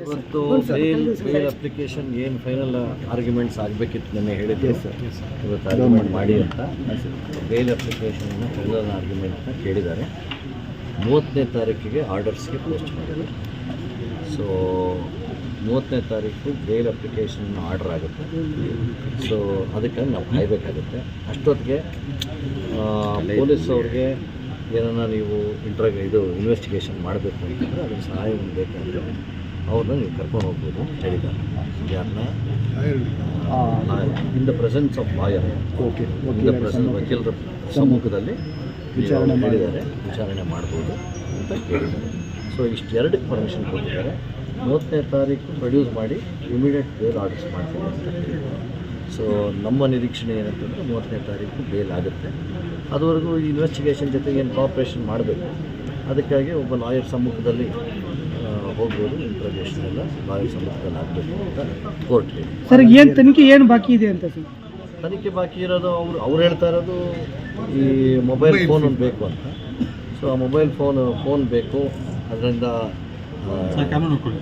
ಇವತ್ತು bale application ಏನು final arguments ಆಗಬೇಕಿತ್ತು ನೆನ್ನೆ ಹೇಳಿದ್ದೆ ಸರ್, ಇವತ್ತು ಆರ್ಗ್ಯುಮೆಂಟ್ ಮಾಡಿ ಅಂತ ಬೇಲ್ ಅಪ್ಲಿಕೇಶನ್ನ ಫೈನಲ್ ಆರ್ಗ್ಯುಮೆಂಟ್ನ ಕೇಳಿದ್ದಾರೆ. 30ನೇ ತಾರೀಕಿಗೆ ಆರ್ಡರ್ಸ್ಗೆ ಪೋಸ್ಟ್ ಮಾಡಿದ್ದಾರೆ. ಸೊ 30ನೇ ತಾರೀಕು ಬೇಲ್ ಅಪ್ಲಿಕೇಶನ್ ಆರ್ಡರ್ ಆಗುತ್ತೆ. ಸೊ ಅದಕ್ಕಾಗಿ ನಾವು ಕಾಯಬೇಕಾಗುತ್ತೆ. ಅಷ್ಟೊತ್ತಿಗೆ ಪೊಲೀಸ್ ಅವ್ರಿಗೆ ಏನನ್ನ ನೀವು ಇನ್ವೆಸ್ಟಿಗೇಷನ್ ಮಾಡಬೇಕು ಅಂತಂದರೆ ಅದರ ಸಹಾಯ ಬೇಕಂದರೆ ಅವ್ರನ್ನ ನೀವು ಕರ್ಕೊಂಡು ಹೋಗ್ಬೋದು ಅಂತ ಹೇಳಿದ್ದಾರೆ. ಯಾರನ್ನ in the presence of lawyer, in the presence ವಕೀಲರ ಸಮ್ಮುಖದಲ್ಲಿ ಹೇಳಿದ್ದಾರೆ, ವಿಚಾರಣೆ ಮಾಡ್ಬೋದು ಅಂತ ಹೇಳಿದ್ದಾರೆ. ಸೊ ಎರಡಕ್ಕೆ ಪರ್ಮಿಷನ್ ಕೊಟ್ಟಿದ್ದಾರೆ. 30ನೇ ತಾರೀಕು ಪ್ರೊಡ್ಯೂಸ್ ಮಾಡಿ ಇಮಿಡಿಯೇಟ್ ಬೇಲ್ ಆರ್ಡರ್ಸ್ ಮಾಡ್ತೀವಿ ಅಂತ ಹೇಳಿದ್ದಾರೆ. ಸೊ ನಮ್ಮ ನಿರೀಕ್ಷಣೆ ಏನಂತಂದರೆ 30ನೇ ತಾರೀಕು ಬೇಲ್ ಆಗುತ್ತೆ. ಅದುವರೆಗೂ ಇನ್ವೆಸ್ಟಿಗೇಷನ್ ಜೊತೆಗೆ ಏನು ಕೋಆಪ್ರೇಷನ್ ಮಾಡಬೇಕು, ಅದಕ್ಕಾಗಿ ಒಬ್ಬ ಲಾಯರ್ ಸಮ್ಮುಖದಲ್ಲಿ ಹೋಗ್ಬೋದು. ಇಂಟ್ರೋಗೇಷನ್ ಎಲ್ಲ ಲಾಯರ್ ಸಮ್ಮುಖದಲ್ಲಿ ಆಗಬೇಕು ಅಂತ ಕೋರ್ಟ್ ಹೇಳಿ. ಸರ್ ಏನು ತನಿಖೆ ಏನು ಬಾಕಿ ಇದೆ ಅಂತ ಸರ್? ತನಿಖೆ ಬಾಕಿ ಇರೋದು ಅವ್ರು ಹೇಳ್ತಾ ಇರೋದು ಈ ಮೊಬೈಲ್ ಫೋನ್ ಒಂದು ಬೇಕು ಅಂತ. ಸೊ ಆ ಮೊಬೈಲ್ ಫೋನ್ ಬೇಕು, ಅದರಿಂದ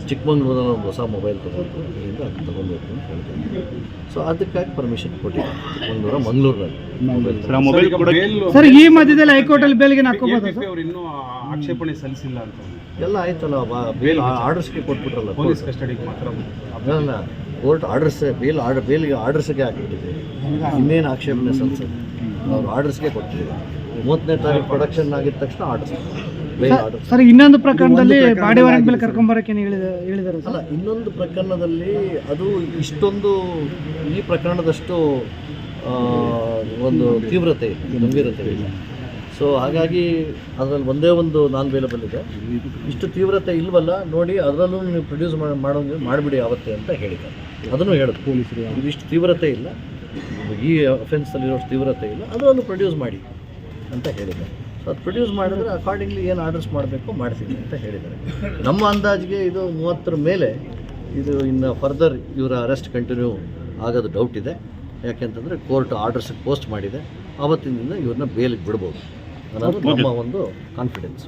ಚಿಕ್ಕಮಂಗ್ಳೂರಲ್ಲಿ ಒಂದು ಹೊಸ ಮೊಬೈಲ್ ತೊಗೊಂಡು ಇದರಿಂದ ಅದು ತೊಗೊಬೇಕು ಅಂತ ಹೇಳ್ತಾರೆ. ಸೊ ಅದಕ್ಕಾಗಿ ಪರ್ಮಿಷನ್ ಕೊಟ್ಟಿದ್ದಾರೆ ಮಂಗಳೂರಲ್ಲಿ. ಸರ್ ಈ ಮಧ್ಯದಲ್ಲಿ ಹೈಕೋರ್ಟಲ್ಲಿ ಬೇಲ್ಗೆ ಹಾಕೋಬೋದು ಅವರು ಇನ್ನೂ ಆಕ್ಷೇಪಣೆ ಸಲ್ಲಿಸಿಲ್ಲ ಅಂತ ಎಲ್ಲ ಆಯ್ತಲ್ಲ, ಬೇಲ್ ಆರ್ಡರ್ಸ್ಗೆ ಕೊಟ್ಬಿಟ್ರಲ್ಲ, ಪೊಲೀಸ್ ಕಸ್ಟಡಿಗೆ ಮಾತ್ರ ಅದನ್ನ ಕೋರ್ಟ್ ಆರ್ಡರ್ಸ್ ಬೇಲ್ಗೆ ಆರ್ಡರ್ಸ್ಗೆ ಹಾಕ್ಬಿಟ್ಟಿದೆ. ಇನ್ನೇನು ಆಕ್ಷೇಪಣೆ ಸಲ್ಲಿಸೋದು, ಅವ್ರು ಆರ್ಡರ್ಸ್ಗೆ ಕೊಟ್ಟಿದ್ದಾರೆ. 30ನೇ ತಾರೀಕು ಪ್ರೊಡಕ್ಷನ್ ಆಗಿದ ತಕ್ಷಣ ಆರ್ಡರ್ಸ್ ಸರ್. ಇನ್ನೊಂದು ಪ್ರಕರಣದಲ್ಲಿ ಬಾಡಿ ವಾರಂಟ್ ಮೇಲೆ ಕರ್ಕೊಂಬರಕ್ಕೆ ಹೇಳಿದ್ದಾರೆ ಅಲ್ಲ, ಇನ್ನೊಂದು ಪ್ರಕರಣದಲ್ಲಿ ಅದು ಇಷ್ಟೊಂದು ಈ ಪ್ರಕರಣದಷ್ಟು ಒಂದು ತೀವ್ರತೆ ಇದೆ, ಗಂಭೀರತೆ ಇಲ್ಲ. ಸೊ ಹಾಗಾಗಿ ಅದರಲ್ಲಿ ಒಂದೇ ಒಂದು ನಾನ್ ಬೇಲಬಲ್ ಇದೆ. ಇಷ್ಟು ತೀವ್ರತೆ ಇಲ್ವಲ್ಲ ನೋಡಿ, ಅದರಲ್ಲೂ ನೀವು ಪ್ರೊಡ್ಯೂಸ್ ಮಾಡಿಬಿಡಿ ಆವತ್ತೆ ಅಂತ ಹೇಳಿದ್ದಾರೆ. ಅದನ್ನು ಹೇಳೋದು ಪೊಲೀಸರು, ಇದಿಷ್ಟು ತೀವ್ರತೆ ಇಲ್ಲ, ಈ ಅಫೆನ್ಸಲ್ಲಿರೋ ತೀವ್ರತೆ ಇಲ್ಲ, ಅದರಲ್ಲೂ ಪ್ರೊಡ್ಯೂಸ್ ಮಾಡಿ ಅಂತ ಹೇಳಿದ್ದಾರೆ. ಸೊ ಅದು ಪ್ರೊಡ್ಯೂಸ್ ಮಾಡಿದ್ರೆ ಅಕಾರ್ಡಿಂಗ್ಲಿ ಏನು ಆರ್ಡರ್ಸ್ ಮಾಡಬೇಕು ಮಾಡ್ತೀವಿ ಅಂತ ಹೇಳಿದ್ದಾರೆ. ನಮ್ಮ ಅಂದಾಜಿಗೆ ಇದು 30ರ ಮೇಲೆ ಇದು ಇನ್ನು ಫರ್ದರ್ ಇವರ ಅರೆಸ್ಟ್ ಕಂಟಿನ್ಯೂ ಆಗೋದು ಡೌಟ್ ಇದೆ. ಯಾಕೆಂತಂದರೆ ಕೋರ್ಟ್ ಆರ್ಡರ್ಸಿಗೆ ಪೋಸ್ಟ್ ಮಾಡಿದೆ, ಆವತ್ತಿನಿಂದ ಇವ್ರನ್ನ ಬೇಲಿಗೆ ಬಿಡ್ಬೋದು ಅನ್ನೋದು ನಮ್ಮ ಒಂದು ಕಾನ್ಫಿಡೆನ್ಸ್.